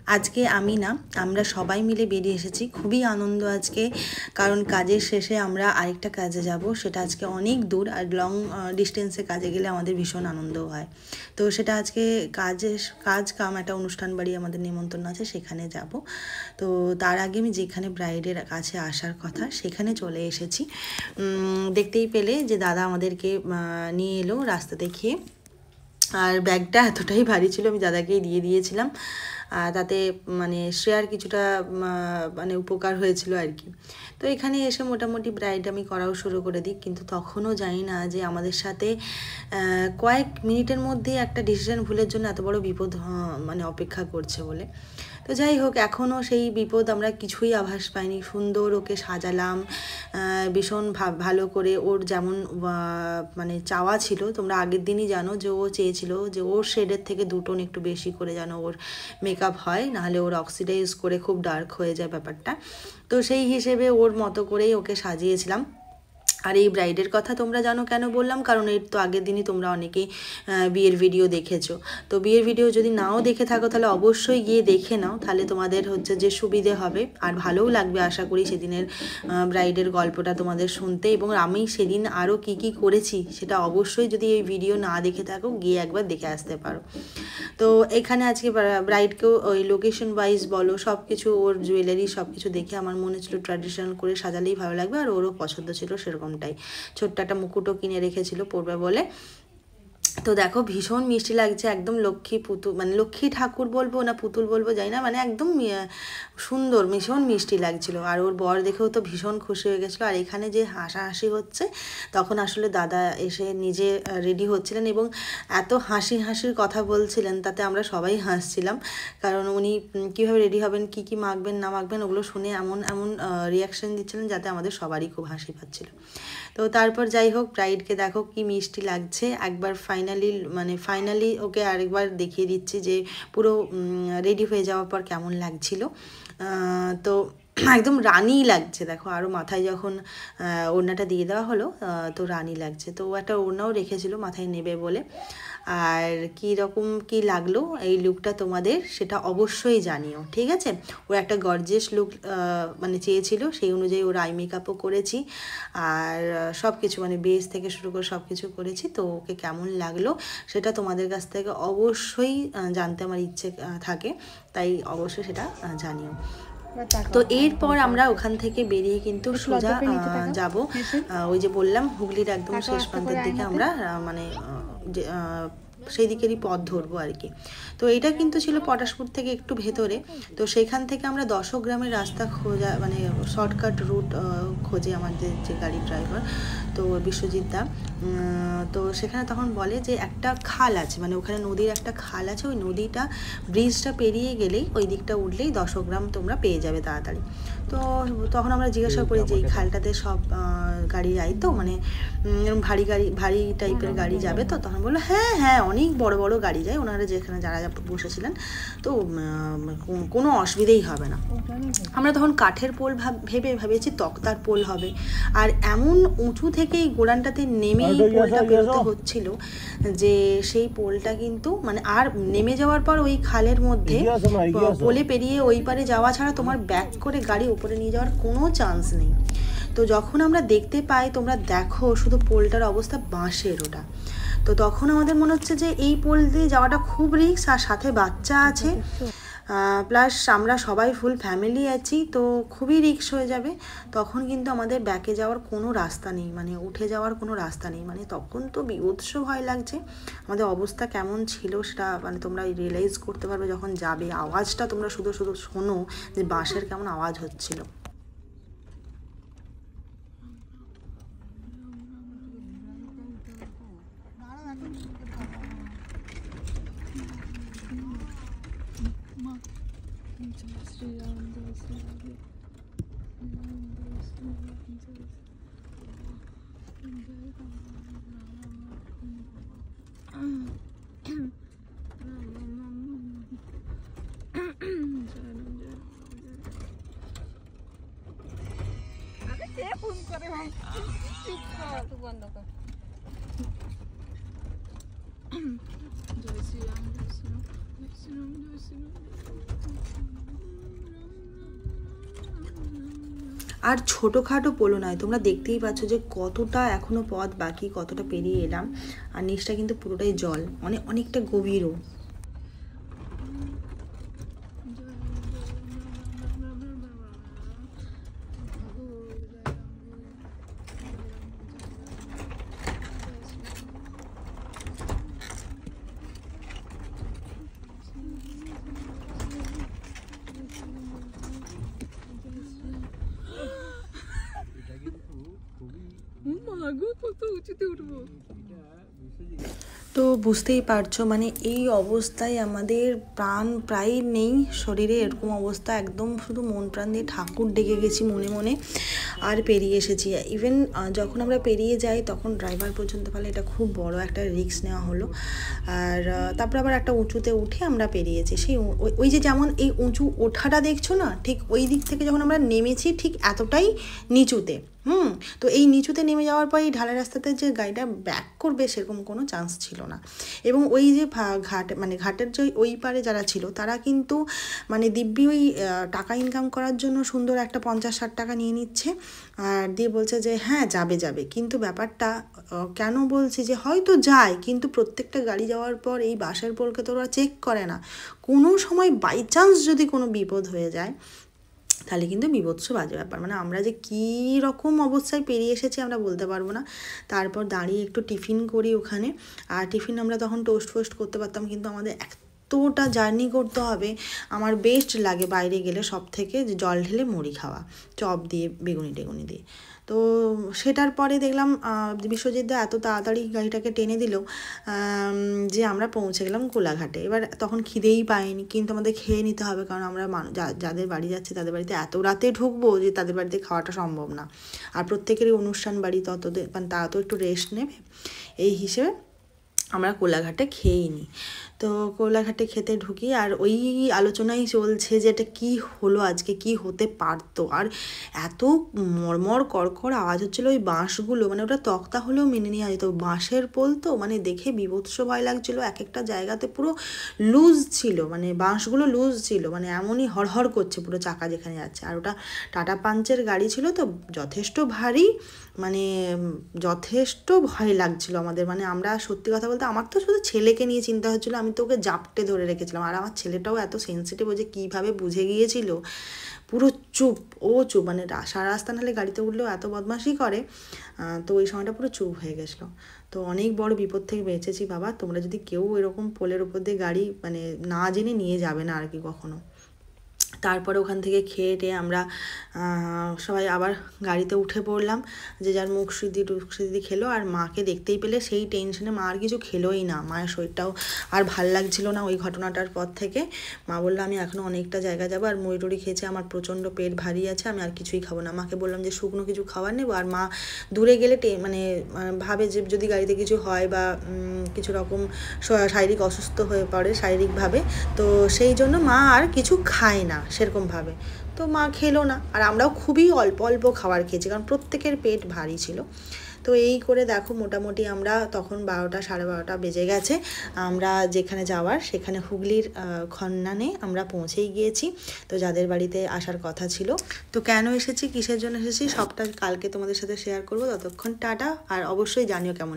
আজকে আমি না আমরা সবাই মিলে বেরিয়ে এসেছি, খুবই আনন্দ আজকে। কারণ কাজের শেষে আমরা আরেকটা কাজে যাব, সেটা আজকে অনেক দূর, আর লং ডিস্টেন্সে কাজে গেলে আমাদের ভীষণ আনন্দও হয়। তো সেটা আজকে কাজ কাম একটা অনুষ্ঠান বাড়ি আমাদের নিমন্ত্রণ আছে, সেখানে যাব। তো তার আগে আমি যেখানে ব্রাইডের কাছে আসার কথা সেখানে চলে এসেছি। দেখতেই পেলে যে দাদা আমাদেরকে নিয়ে এলো রাস্তা দেখিয়ে। আর ব্যাগটা এতটাই ভারী ছিল, আমি দাদাকেই দিয়ে দিয়েছিলাম। তাতে মানে শ্রেয়ার কিছুটা মানে উপকার হয়েছিল আর কি। তো এখানে এসে মোটামুটি ব্রাইড আমি করাও শুরু করে দিই, কিন্তু তখনও জানি না যে আমাদের সাথে কয়েক মিনিটের মধ্যে একটা ডিসিশন ভুলের জন্য এত বড় বিপদ মানে অপেক্ষা করছে বলে। তো যাই হোক, এখনও সেই বিপদ আমরা কিছুই আভাস পাইনি। সুন্দর ওকে সাজালাম ভীষণ ভালো করে। ওর যেমন মানে চাওয়া ছিল, তোমরা আগের দিনই জানো যে ও চেয়েছিল যে ওর শেডের থেকে 2 টোন একটু বেশি করে যেন ওর মেকআপ হয়, নাহলে ওর অক্সিডাইজ করে খুব ডার্ক হয়ে যায় ব্যাপারটা। তো সেই হিসেবে ওর মতো করেই ওকে সাজিয়েছিলাম। আর এই ব্রাইডের কথা তোমরা জানো কেন বললাম, কারণ এর তো আগের দিনই তোমরা অনেকেই বিয়ের ভিডিও দেখেছো। তো বিয়ের ভিডিও যদি নাও দেখে থাকো তাহলে অবশ্যই গিয়ে দেখে নাও, তাহলে তোমাদের হচ্ছে যে সুবিধে হবে আর ভালোও লাগবে আশা করি সেদিনের ব্রাইডের গল্পটা তোমাদের শুনতে। এবং আমি সেদিন আরও কি কি করেছি সেটা অবশ্যই যদি এই ভিডিও না দেখে থাকো গিয়ে একবার দেখে আসতে পারো। তো এখানে আজকে ব্রাইডকেও ওই লোকেশন ওয়াইজ বলো সব কিছু, ওর জুয়েলারি সব কিছু দেখে আমার মনে ছিল ট্র্যাডিশনাল করে সাজালেই ভালো লাগবে, আর ওরও পছন্দ ছিল সেরকমটাই। ছোট্ট একটা মুকুটও কিনে রেখেছিল পরবে বলে। তো দেখো ভীষণ মিষ্টি লাগছে, একদম লক্ষ্মী পুতুল, মানে লক্ষ্মী ঠাকুর বলবো না পুতুল বলবো জানি না, মানে একদম সুন্দর ভীষণ মিষ্টি লাগছিল। আর ওর বর দেখেও তো ভীষণ খুশি হয়ে গেছিলো। আর এখানে যে হাসাহাসি হচ্ছে, তখন আসলে দাদা এসে নিজে রেডি হচ্ছিলেন এবং এত হাসির কথা বলছিলেন, তাতে আমরা সবাই হাসছিলাম। কারণ উনি কীভাবে রেডি হবেন, কি কি মাখবেন না মাখবেন ওগুলো শুনে এমন রিয়াকশান দিচ্ছিলেন যাতে আমাদের সবারই খুব হাসি পাচ্ছিল। তো তারপর যাই হোক, ব্রাইডকে দেখো কি মিষ্টি লাগছে। একবার ফাইনালি ওকে আরেকবার দেখিয়ে দিচ্ছি যে পুরো রেডি হয়ে যাওয়ার পর কেমন লাগছিল। তো একদম রানী লাগছে দেখো। আরও মাথায় যখন ওড়নাটা দিয়ে দেওয়া হলো তো রানী লাগছে। তো একটা ওড়নাও রেখেছিল মাথায় নেবে বলে। আর কী রকম কী লাগলো এই লুকটা তোমাদের সেটা অবশ্যই জানিও, ঠিক আছে? ও একটা গর্জিয়াস লুক মানে চেয়েছিল, সেই অনুযায়ী ওর আই মেকআপও করেছি। আর সব কিছু মানে বেস থেকে শুরু করে সব কিছু করেছি। তো ওকে কেমন লাগলো সেটা তোমাদের কাছ থেকে অবশ্যই জানতে আমার ইচ্ছে থাকে, তাই অবশ্যই সেটা জানিও। তো এরপর আমরা ওখান থেকে বেরিয়ে কিন্তু সোজা যাব, ওই যে বললাম হুগলির একদম শেষ প্রান্তের দিকে আমরা মানে সেই দিকেরই পথ ধরবো আর কি। তো এইটা কিন্তু ছিল পটাশপুর থেকে একটু ভেতরে। তো সেখান থেকে আমরা 10 গ্রামের রাস্তা খোঁজা মানে শর্টকাট রুট খোঁজে আমাদের যে গাড়ি ড্রাইভার, তো বিশ্বজিৎ দা। তো সেখানে তখন বলে যে একটা খাল আছে, মানে ওখানে নদীর একটা খাল আছে, ওই নদীটা ব্রিজটা পেরিয়ে গেলেই ওই দিকটা উঠলেই 10 গ্রাম তোমরা পেয়ে যাবে তাড়াতাড়ি। তো তখন আমরা জিজ্ঞাসা করি যে এই খালটাতে সব গাড়ি যায় তো, মানে ভারী টাইপের গাড়ি যাবে তো? তখন বললো হ্যাঁ অনেক বড় বড় গাড়ি যায়, ওনারা যেখানে যারা বসেছিলেন, তো কোনো অসুবিধেই হবে না। আমরা তখন কাঠের পোল ভেবেছি তক্তার পোল হবে। আর এমন উঁচু থেকে এই গোড়ানটাতে নেমে এই পোলটা বেরোতে হচ্ছিল যে সেই পোলটা কিন্তু মানে আর নেমে যাওয়ার পর ওই খালের মধ্যে পোলে পেরিয়ে ওই পারে যাওয়া ছাড়া তোমার ব্যাক করে গাড়ি উপরে নিয়ে যাওয়ার কোনো চান্স নেই। তো যখন আমরা দেখতে পাই, তোমরা দেখো শুধু পোলটার অবস্থা বাঁশের ওটা। তো তখন আমাদের মনে হচ্ছে যে এই পোল দিয়ে যাওয়াটা খুব রিস্ক, আর সাথে বাচ্চা আছে, প্লাস আমরা সবাই ফুল ফ্যামিলি আছি, তো খুবই রিস্ক হয়ে যাবে। তখন কিন্তু আমাদের ব্যাকে যাওয়ার কোনো রাস্তা নেই, মানে উঠে যাওয়ার কোনো রাস্তা নেই। মানে তখন তো বিভৎস ভয় লাগছে। আমাদের অবস্থা কেমন ছিল সেটা মানে তোমরা রিয়েলাইজ করতে পারবে যখন যাবে। আওয়াজটা তোমরা শুধু শোনো যে বাঁশের কেমন আওয়াজ হচ্ছিল। ফোন করে ভাই বন্ধ কর। জয় শ্রীরাম জয় শ্রীরাম জয় শ্রীরাম জয় শ্রীরাম। আর ছোটোখাটো পোলো নয়, তোমরা দেখতেই পাচ্ছ যে কতটা এখনও পথ বাকি, কতটা পেরিয়ে এলাম। আর নিচটা কিন্তু পুরোটাই জল, মানে অনেকটা গভীরও। মাগো কত উঁচুতে উঠবো। তো বুঝতেই পারছো মানে এই অবস্থায় আমাদের প্রাণ প্রায় নেই শরীরে, এরকম অবস্থা একদম শুধু মন প্রাণ দিয়ে ঠাকুর ডেকে গেছি মনে মনে, আর পেরিয়ে এসেছি। ইভেন যখন আমরা পেরিয়ে যাই তখন ড্রাইভার পর্যন্ত পারলে এটা খুব বড় একটা রিস্ক নেওয়া হলো। আর তারপর আবার একটা উঁচুতে উঠে আমরা পেরিয়েছি। সেই ওই যে যেমন এই উঁচু ওঠাটা দেখছো না, ঠিক ওই দিক থেকে যখন আমরা নেমেছি ঠিক এতটাই নিচুতে। তো এই নিচুতে নেমে যাওয়ার পর এই ঢালাই রাস্তাতে যে গাড়িটা ব্যাক করবে সেরকম কোনো চান্স ছিল না। এবং ওই যে ঘাট মানে ঘাটের যে ওই পারে যারা ছিল তারা কিন্তু মানে দিব্যি ওই টাকা ইনকাম করার জন্য সুন্দর একটা 50-60 টাকা নিয়ে নিচ্ছে, আর দিয়ে বলছে যে হ্যাঁ যাবে। কিন্তু ব্যাপারটা কেন বলছি যে হয়তো যায়, কিন্তু প্রত্যেকটা গাড়ি যাওয়ার পর এই বাসের পোলকে তো ওরা চেক করে না। কোনো সময় বাই চান্স যদি কোনো বিপদ হয়ে যায় তাহলে কিন্তু বিভৎস বাজে ব্যাপার। মানে আমরা যে কী রকম অবস্থায় পেরিয়ে এসেছি আমরা বলতে পারবো না। তারপর দাঁড়িয়ে একটু টিফিন করি ওখানে, আর টিফিন আমরা তখন টোস্ট ফোস্ট করতে পারতাম, কিন্তু আমাদের এতটা জার্নি করতে হবে। আমার বেস্ট লাগে বাইরে গেলে সব থেকে যে জল ঢেলে মুড়ি খাওয়া, চপ দিয়ে বেগুনি টেগুনি দিয়ে। তো সেটার পরে দেখলাম বিশ্বজিৎ দা এত তাড়াতাড়ি গাড়িটাকে টেনে দিল যে আমরা পৌঁছে গেলাম কোলাঘাটে। এবার তখন খিদেই পাইনি, কিন্তু আমাদের খেয়ে নিতে হবে, কারণ আমরা যাদের বাড়ি যাচ্ছি তাদের বাড়িতে এত রাতে ঢুকবো যে তাদের বাড়িতে খাওয়াটা সম্ভব না। আর প্রত্যেকেরই অনুষ্ঠান বাড়ি, মানে তারা তো একটু রেস্ট নেবে, এই হিসেবে আমরা কোলাঘাটে খেয়েই নিই। তো কোলাঘাটে খেতে ঢুকি, আর ওই আলোচনাই চলছে যে এটা কী হলো আজকে, কি হতে পারতো। আর এত মরমর কড়কড় আওয়াজ হচ্ছিলো ওই বাঁশগুলো, মানে ওটা তক্তা হলেও মেনে নেওয়া যেত, বাঁশের পোল তো মানে দেখে বিভৎস ভয় লাগছিলো। এক একটা জায়গাতে পুরো লুজ ছিল, মানে বাঁশগুলো লুজ ছিল, মানে এমনই হড়হড় করছে পুরো চাকা যেখানে যাচ্ছে। আর ওটা টাটা পাঞ্চের গাড়ি ছিল তো যথেষ্ট ভারী, মানে যথেষ্ট ভয় লাগছিল আমাদের। মানে আমরা সত্যি কথা বলতে আমার তো শুধু ছেলেকে নিয়ে চিন্তা হচ্ছিলো, আমি তো ওকে জাপটে ধরে রেখেছিলাম। আর আমার ছেলেটাও এত সেন্সিটিভ, যে কীভাবে বুঝে গিয়েছিল, পুরো চুপ, চুপ, মানে সারা রাস্তা নাহলে গাড়িতে উঠলেও এত বদমাশি করে, তো ওই সময়টা পুরো চুপ হয়ে গেছিলো। তো অনেক বড় বিপদ থেকে বেঁচেছি বাবা। তোমরা যদি কেউ এরকম পোলের ওপর দিয়ে গাড়ি মানে না জেনে নিয়ে যাবে না আর কি কখনো। তারপরে ওখান থেকে খেয়ে টেয়ে আমরা সবাই আবার গাড়িতে উঠে পড়লাম, যে যার মুখ সিদ্ধি খেলো। আর মাকে দেখতেই পেলে সেই টেনশনে মা আর কিছু খেলোই না, মায়ের শরীরটাও আর ভাল লাগছিল না ওই ঘটনাটার পর থেকে। মা বললো আমি এখনও অনেকটা জায়গা যাবো, আর মুড়ি টুড়ি খেয়েছে, আমার প্রচণ্ড পেট ভারী আছে, আমি আর কিছুই খাবো না। মাকে বললাম যে শুকনো কিছু খাবার নেবো। আর মা দূরে গেলে মানে ভাবে যে যদি গাড়িতে কিছু হয় বা কিছু রকম শারীরিক অসুস্থ হয়ে পড়ে শারীরিকভাবে, তো সেই জন্য মা আর কিছু খায় না সেরকমভাবে। তো মা খেলো না, আর আমরাও খুবই অল্প অল্প খাবার খেয়েছি, কারণ প্রত্যেকের পেট ভারী ছিল। তো এই করে দেখো মোটামুটি আমরা তখন 12টা 12:30 বেজে গেছে। আমরা যেখানে যাওয়ার সেখানে হুগলির খন্নানে আমরা পৌঁছেই গিয়েছি। তো যাদের বাড়িতে আসার কথা ছিল, তো কেন এসেছি, কিসের জন্য এসেছি, সবটা কালকে তোমাদের সাথে শেয়ার করবো। ততক্ষণ টাটা, আর অবশ্যই জানিও কেমন।